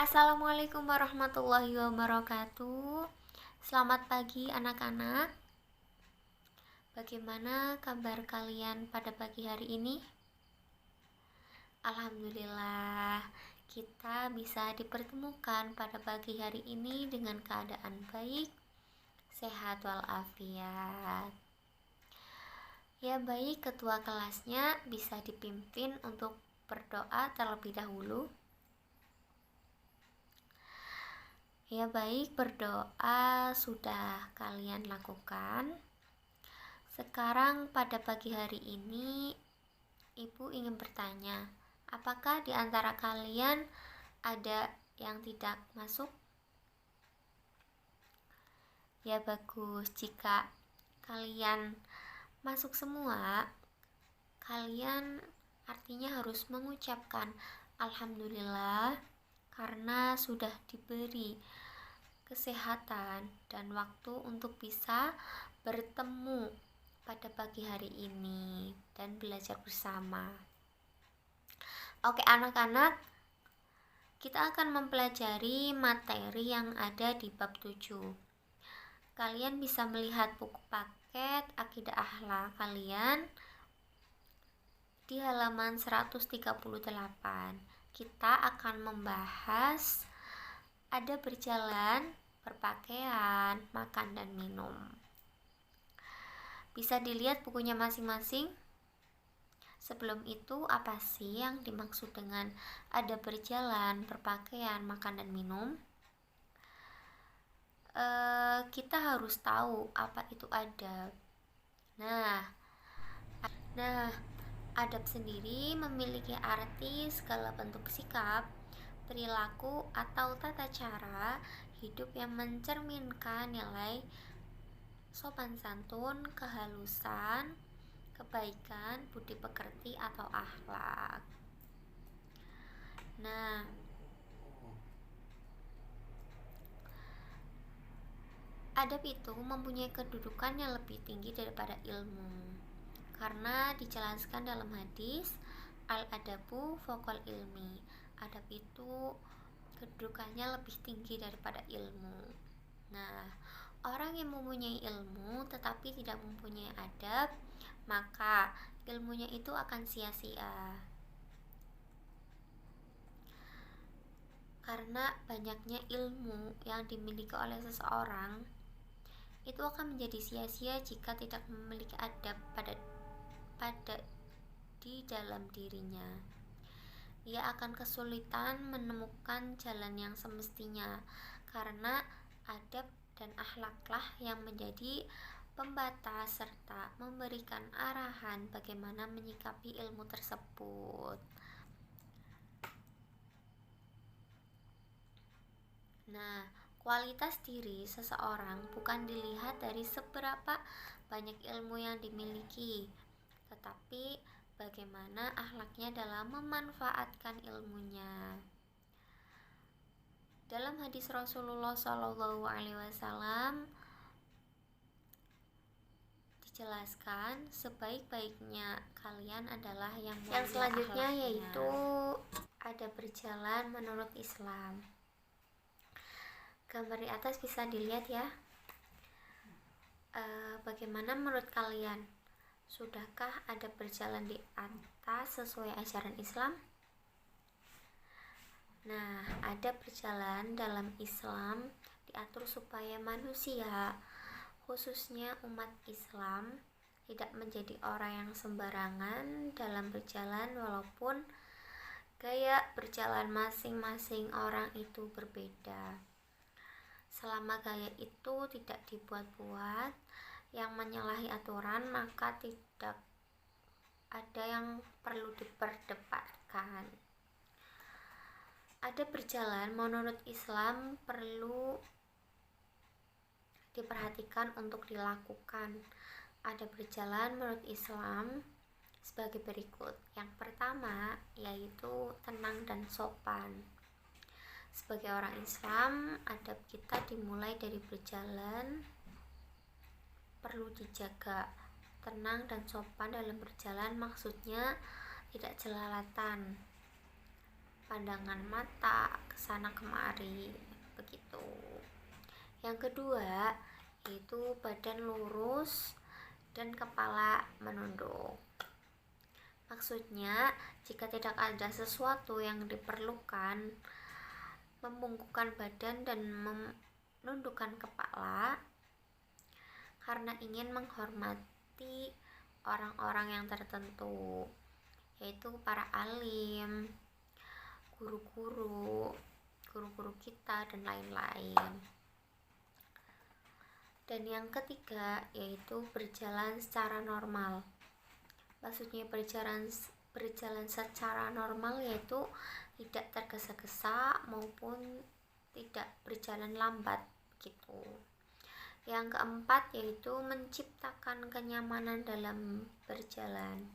Assalamualaikum warahmatullahi wabarakatuh. Selamat pagi anak-anak. Bagaimana kabar kalian pada pagi hari ini? Alhamdulillah, kita bisa dipertemukan pada pagi hari ini dengan keadaan baik, sehat walafiat. Ya baik, ketua kelasnya bisa dipimpin untuk berdoa terlebih dahulu. Ya baik, berdoa sudah kalian lakukan. Sekarang pada pagi hari ini Ibu ingin bertanya, apakah di antara kalian ada yang tidak masuk? Ya bagus, jika kalian masuk semua, kalian artinya harus mengucapkan Alhamdulillah karena sudah diberi kesehatan dan waktu untuk bisa bertemu pada pagi hari ini dan belajar bersama. Oke anak-anak, kita akan mempelajari materi yang ada di bab 7. Kalian bisa melihat buku paket Akidah Akhlak kalian di halaman 138. Kita akan membahas ada berjalan, berpakaian, makan dan minum. Bisa dilihat bukunya masing-masing. Sebelum itu, apa sih yang dimaksud dengan ada berjalan, berpakaian, makan dan minum? Kita harus tahu apa itu adab. Nah, adab sendiri memiliki arti segala bentuk sikap, perilaku atau tata cara hidup yang mencerminkan nilai sopan santun, kehalusan, kebaikan, budi pekerti atau akhlak. Nah, adab itu mempunyai kedudukan yang lebih tinggi daripada ilmu, karena dijelaskan dalam hadis al-adabu fokol ilmi. Adab itu kedudukannya lebih tinggi daripada ilmu. Nah, orang yang mempunyai ilmu tetapi tidak mempunyai adab, maka ilmunya itu akan sia-sia. Karena banyaknya ilmu yang dimiliki oleh seseorang itu akan menjadi sia-sia jika tidak memiliki adab pada di dalam dirinya. Ia akan kesulitan menemukan jalan yang semestinya, karena adab dan akhlaklah yang menjadi pembatas serta memberikan arahan bagaimana menyikapi ilmu tersebut. Nah, kualitas diri seseorang bukan dilihat dari seberapa banyak ilmu yang dimiliki, tetapi bagaimana akhlaknya dalam memanfaatkan ilmunya. Dalam hadis Rasulullah SAW dijelaskan sebaik-baiknya kalian adalah yang mulia. Yang selanjutnya yaitu ada berjalan menurut Islam. Gambar di atas bisa dilihat ya. Bagaimana menurut kalian? Sudahkah ada berjalan di atas sesuai ajaran Islam? Nah, ada berjalan dalam Islam diatur supaya manusia, khususnya umat Islam, tidak menjadi orang yang sembarangan dalam berjalan walaupun gaya berjalan masing-masing orang itu berbeda. Selama gaya itu tidak dibuat-buat yang menyalahi aturan, maka tidak ada yang perlu diperdebatkan. Ada berjalan menurut Islam perlu diperhatikan untuk dilakukan. Ada berjalan menurut Islam sebagai berikut. Yang pertama yaitu tenang dan sopan. Sebagai orang Islam, adab kita dimulai dari berjalan perlu dijaga. Tenang dan sopan dalam berjalan maksudnya tidak jelalatan, pandangan mata kesana kemari, begitu. Yang kedua yaitu badan lurus dan kepala menunduk. Maksudnya, jika tidak ada sesuatu yang diperlukan, membungkukkan badan dan menundukkan kepala karena ingin menghormati orang-orang yang tertentu, yaitu para alim, guru-guru kita, dan lain-lain. Dan yang ketiga yaitu berjalan secara normal. Maksudnya berjalan secara normal yaitu tidak tergesa-gesa maupun tidak berjalan lambat gitu. Yang keempat yaitu menciptakan kenyamanan dalam berjalan.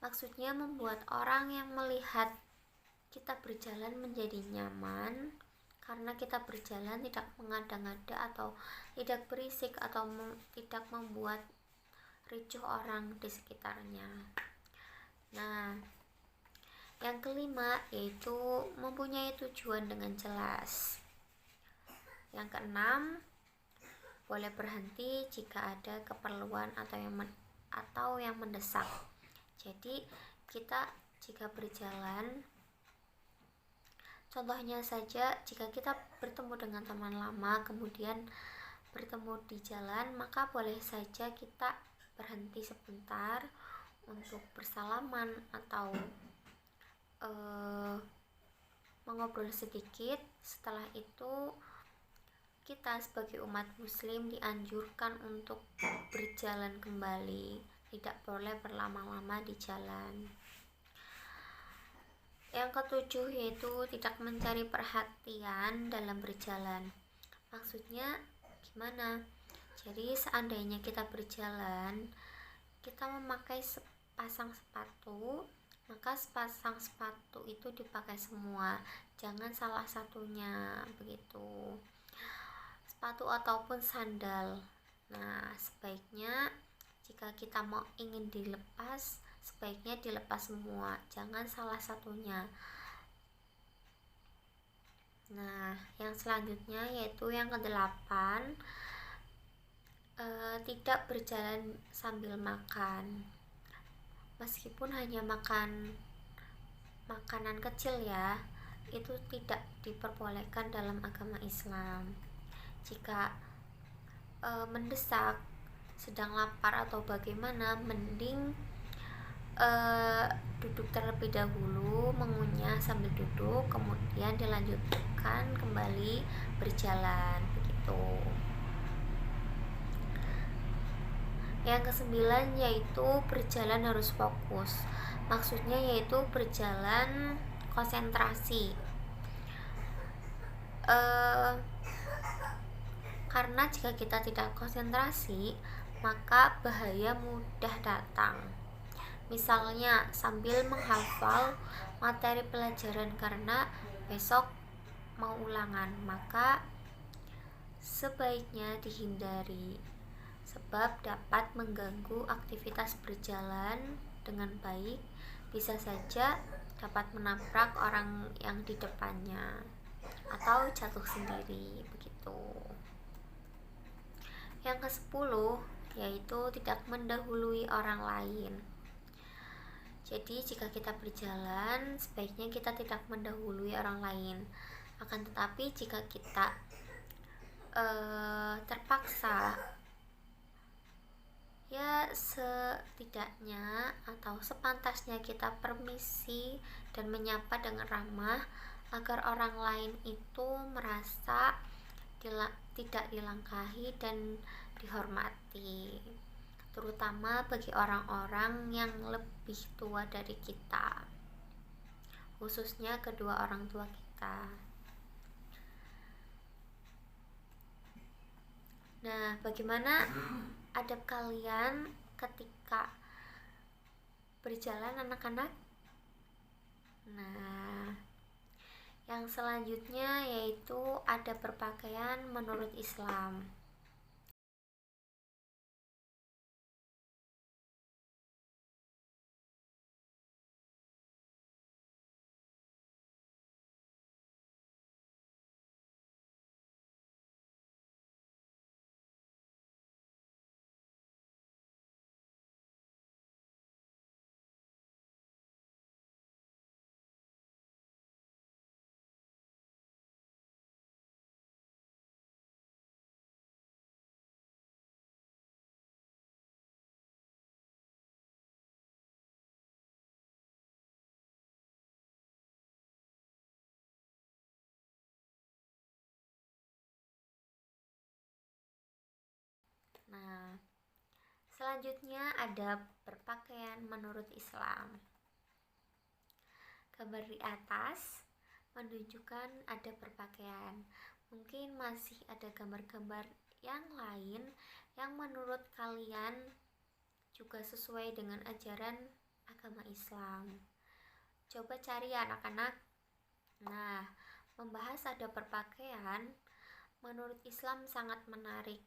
Maksudnya membuat orang yang melihat kita berjalan menjadi nyaman karena kita berjalan tidak mengada-ngada atau tidak berisik atau tidak membuat ricuh orang di sekitarnya. Nah, yang kelima yaitu mempunyai tujuan dengan jelas. Yang keenam, boleh berhenti jika ada keperluan atau yang mendesak. Jadi kita jika berjalan, contohnya saja jika kita bertemu dengan teman lama kemudian bertemu di jalan, maka boleh saja kita berhenti sebentar untuk bersalaman atau mengobrol sedikit. Setelah itu kita sebagai umat muslim dianjurkan untuk berjalan kembali, tidak boleh berlama-lama di jalan. Yang ketujuh yaitu tidak mencari perhatian dalam berjalan. Maksudnya gimana? Jadi seandainya kita berjalan, kita memakai sepasang sepatu, maka sepasang sepatu itu dipakai semua, jangan salah satunya, begitu. Sepatu ataupun sandal. Nah, sebaiknya jika kita ingin dilepas, sebaiknya dilepas semua, jangan salah satunya. Nah, yang selanjutnya yaitu yang kedelapan, tidak berjalan sambil makan. Meskipun hanya makan makanan kecil ya, itu tidak diperbolehkan dalam agama Islam. Jika mendesak, sedang lapar atau bagaimana, mending duduk terlebih dahulu, mengunyah sambil duduk, kemudian dilanjutkan kembali berjalan, begitu. Yang kesembilan yaitu berjalan harus fokus. Maksudnya yaitu berjalan konsentrasi. Karena jika kita tidak konsentrasi, maka bahaya mudah datang. Misalnya sambil menghafal materi pelajaran karena besok mau ulangan, maka sebaiknya dihindari sebab dapat mengganggu aktivitas berjalan dengan baik, bisa saja dapat menabrak orang yang di depannya atau jatuh sendiri, begitu. Yang ke-10 yaitu tidak mendahului orang lain. Jadi jika kita berjalan, sebaiknya kita tidak mendahului orang lain. Akan tetapi jika kita terpaksa, ya setidaknya atau sepantasnya kita permisi dan menyapa dengan ramah agar orang lain itu merasa tidak dilangkahi dan dihormati, terutama bagi orang-orang yang lebih tua dari kita, khususnya kedua orang tua kita. Nah, bagaimana adab kalian ketika berjalan, anak-anak? Nah, yang selanjutnya yaitu adab berpakaian menurut Islam. Nah, selanjutnya ada berpakaian menurut Islam. Gambar di atas menunjukkan ada berpakaian. Mungkin masih ada gambar-gambar yang lain yang menurut kalian juga sesuai dengan ajaran agama Islam. Coba cari ya anak-anak. Nah, membahas ada berpakaian menurut Islam sangat menarik.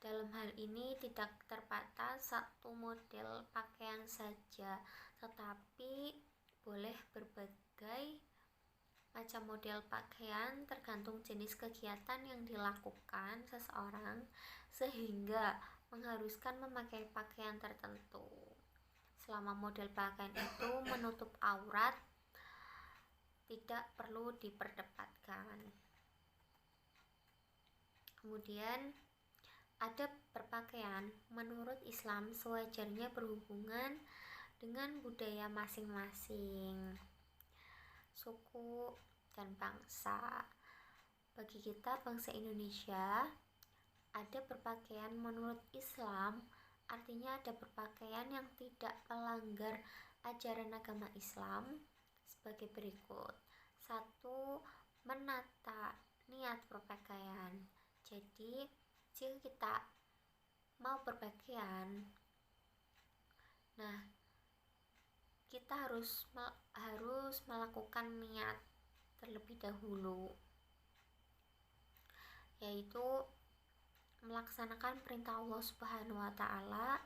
Dalam hal ini tidak terbatas satu model pakaian saja, tetapi boleh berbagai macam model pakaian tergantung jenis kegiatan yang dilakukan seseorang, sehingga mengharuskan memakai pakaian tertentu. Selama model pakaian itu menutup aurat, tidak perlu diperdebatkan. Kemudian ada berpakaian menurut Islam sewajarnya berhubungan dengan budaya masing-masing suku dan bangsa. Bagi kita bangsa Indonesia, ada berpakaian menurut Islam, artinya ada berpakaian yang tidak melanggar ajaran agama Islam sebagai berikut. 1. Menata niat berpakaian. Jadi, jika kita mau berpakaian, nah kita harus melakukan niat terlebih dahulu, yaitu melaksanakan perintah Allah Subhanahu wa taala,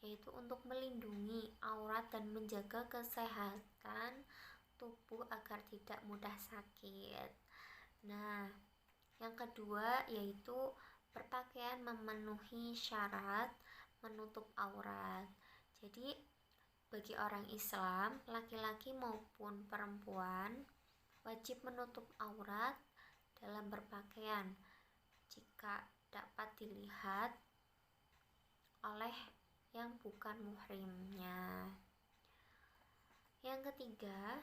yaitu untuk melindungi aurat dan menjaga kesehatan tubuh agar tidak mudah sakit. Nah, yang kedua yaitu berpakaian memenuhi syarat menutup aurat. Jadi bagi orang Islam, laki-laki maupun perempuan wajib menutup aurat dalam berpakaian jika dapat dilihat oleh yang bukan muhrimnya. Yang ketiga,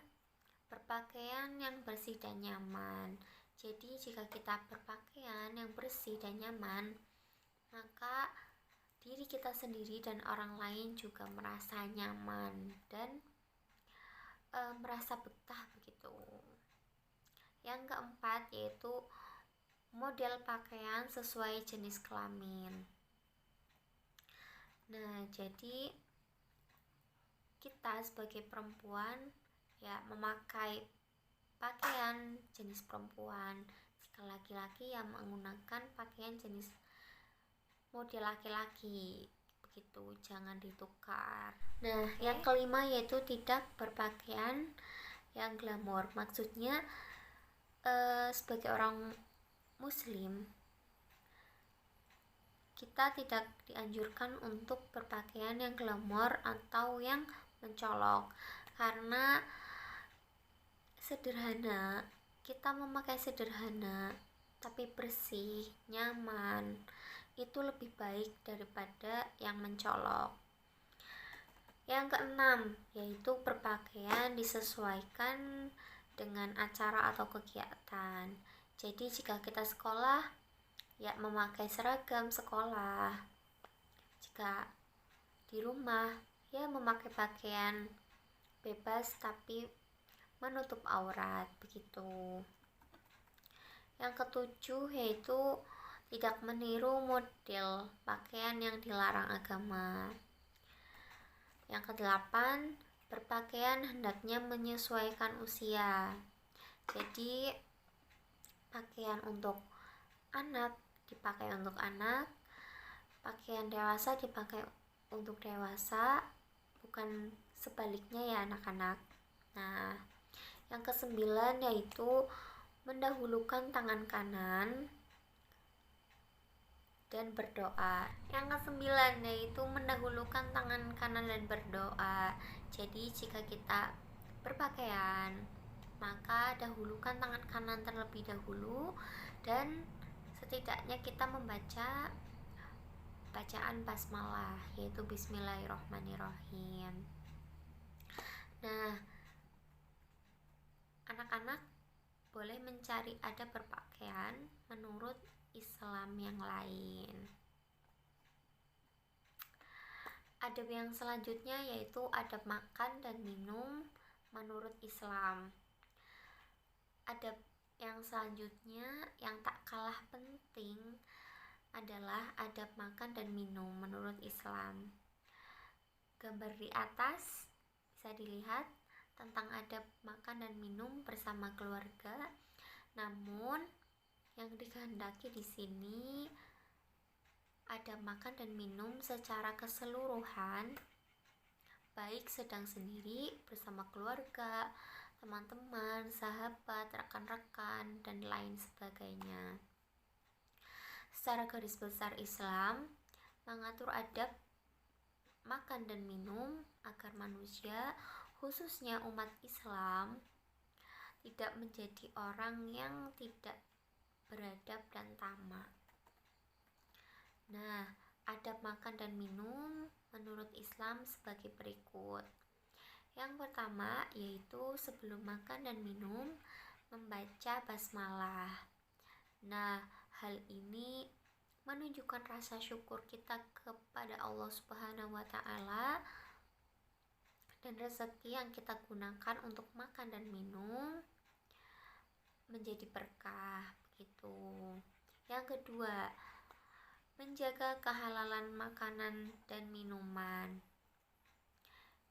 berpakaian yang bersih dan nyaman. Jadi jika kita berpakaian yang bersih dan nyaman, maka diri kita sendiri dan orang lain juga merasa nyaman dan merasa betah begitu. Yang keempat yaitu model pakaian sesuai jenis kelamin. Nah, jadi kita sebagai perempuan ya memakai pakaian jenis perempuan. Jika laki-laki yang menggunakan pakaian jenis model laki-laki, begitu, jangan ditukar. Nah, yang kelima yaitu tidak berpakaian yang glamor. Maksudnya sebagai orang muslim, kita tidak dianjurkan untuk berpakaian yang glamor atau yang mencolok, karena sederhana, kita memakai sederhana tapi bersih, nyaman, itu lebih baik daripada yang mencolok. Yang keenam yaitu berpakaian disesuaikan dengan acara atau kegiatan. Jadi jika kita sekolah, ya memakai seragam sekolah. Jika di rumah, ya memakai pakaian bebas tapi menutup aurat, begitu. Yang ketujuh yaitu tidak meniru model pakaian yang dilarang agama. Yang kedelapan, berpakaian hendaknya menyesuaikan usia. Jadi pakaian untuk anak dipakai untuk anak, pakaian dewasa dipakai untuk dewasa, bukan sebaliknya ya anak-anak. Nah, yang kesembilan yaitu mendahulukan tangan kanan dan berdoa. Yang kesembilan yaitu mendahulukan tangan kanan dan berdoa. Jadi jika kita berpakaian, maka dahulukan tangan kanan terlebih dahulu dan setidaknya kita membaca bacaan basmalah, yaitu bismillahirrahmanirrahim. Nah, anak-anak boleh mencari ada berpakaian menurut Islam yang lain. Adab yang selanjutnya yaitu adab makan dan minum menurut Islam. Adab yang selanjutnya yang tak kalah penting adalah adab makan dan minum menurut Islam. Gambar di atas bisa dilihat tentang adab makan dan minum bersama keluarga. Namun yang dikehendaki di sini adab makan dan minum secara keseluruhan, baik sedang sendiri, bersama keluarga, teman-teman, sahabat, rekan-rekan, dan lain sebagainya. Secara garis besar Islam mengatur adab makan dan minum agar manusia, khususnya umat Islam, tidak menjadi orang yang tidak beradab dan tamak. Nah, adab makan dan minum menurut Islam sebagai berikut. Yang pertama yaitu sebelum makan dan minum membaca basmalah. Nah, hal ini menunjukkan rasa syukur kita kepada Allah Subhanahu wa taala dan rezeki yang kita gunakan untuk makan dan minum menjadi berkah begitu. Yang kedua, menjaga kehalalan makanan dan minuman.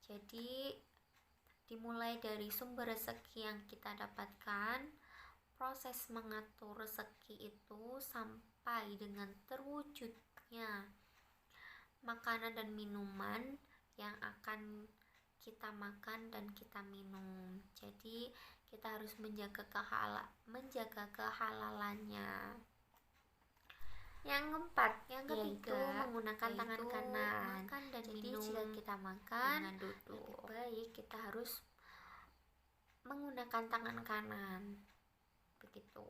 Jadi dimulai dari sumber rezeki yang kita dapatkan, proses mengatur rezeki itu sampai dengan terwujudnya makanan dan minuman yang akan kita makan dan kita minum. Jadi kita harus menjaga kehalalannya. Yang keempat, yang ketiga, menggunakan tangan kanan. Makan dan jadi minum jika kita makan dengan duduk, lebih baik kita harus menggunakan tangan kanan. Begitu.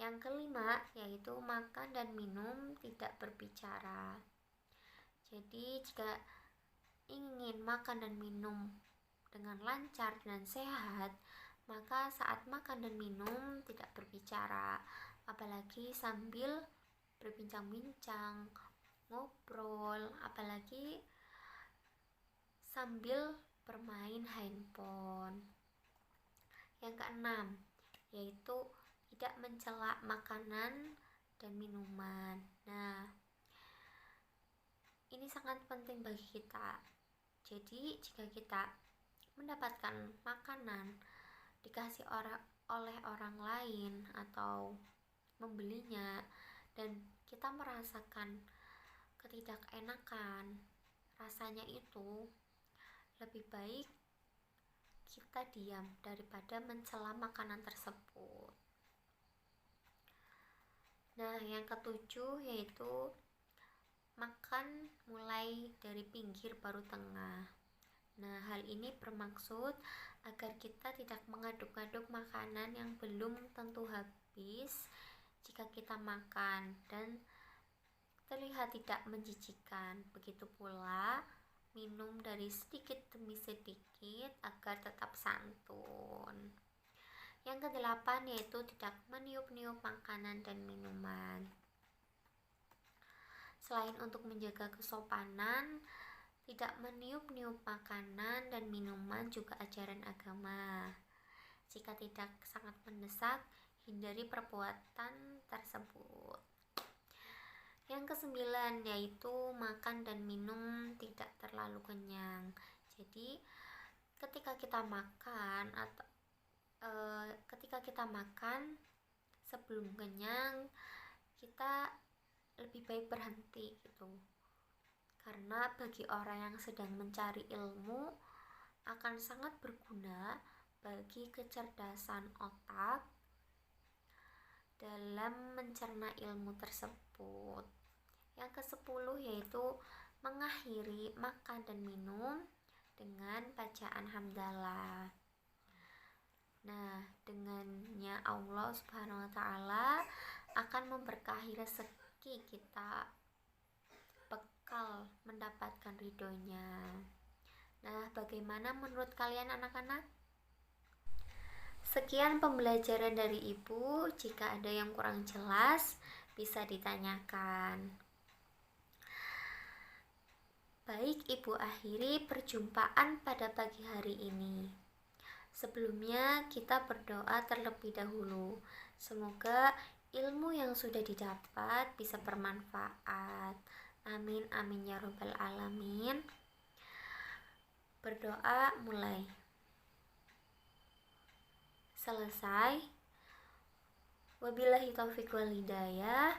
Yang kelima yaitu makan dan minum tidak berbicara. Jadi jika ingin makan dan minum dengan lancar dan sehat, maka saat makan dan minum tidak berbicara, apalagi sambil berbincang-bincang, ngobrol, apalagi sambil bermain handphone. Yang keenam yaitu tidak mencela makanan dan minuman. Nah, ini sangat penting bagi kita. Jadi jika kita mendapatkan makanan dikasih oleh orang lain atau membelinya dan kita merasakan ketidakenakan rasanya, itu lebih baik kita diam daripada mencela makanan tersebut. Nah, yang ketujuh yaitu makan mulai dari pinggir baru tengah. Nah, hal ini bermaksud agar kita tidak mengaduk-aduk makanan yang belum tentu habis jika kita makan dan terlihat tidak menjijikan. Begitu pula minum dari sedikit demi sedikit agar tetap santun. Yang kedelapan yaitu tidak meniup-niup makanan dan minuman. Selain untuk menjaga kesopanan, tidak meniup-niup makanan dan minuman juga ajaran agama. Jika tidak sangat mendesak, hindari perbuatan tersebut. Yang kesembilan yaitu makan dan minum tidak terlalu kenyang. Jadi ketika kita makan sebelum kenyang, kita lebih baik berhenti gitu. Karena bagi orang yang sedang mencari ilmu akan sangat berguna bagi kecerdasan otak dalam mencerna ilmu tersebut. Yang ke-10 yaitu mengakhiri makan dan minum dengan bacaan hamdalah. Nah, dengannya Allah Subhanahu wa taala akan memberkahi rezeki kita, bekal mendapatkan ridhonya. Nah, bagaimana menurut kalian anak-anak? Sekian pembelajaran dari Ibu. Jika ada yang kurang jelas, bisa ditanyakan. Baik, Ibu akhiri perjumpaan pada pagi hari ini. Sebelumnya kita berdoa terlebih dahulu. Semoga ilmu yang sudah didapat bisa bermanfaat. Amin amin ya robbal alamin. Berdoa mulai. Selesai. Wabillahi taufiq wal hidayah.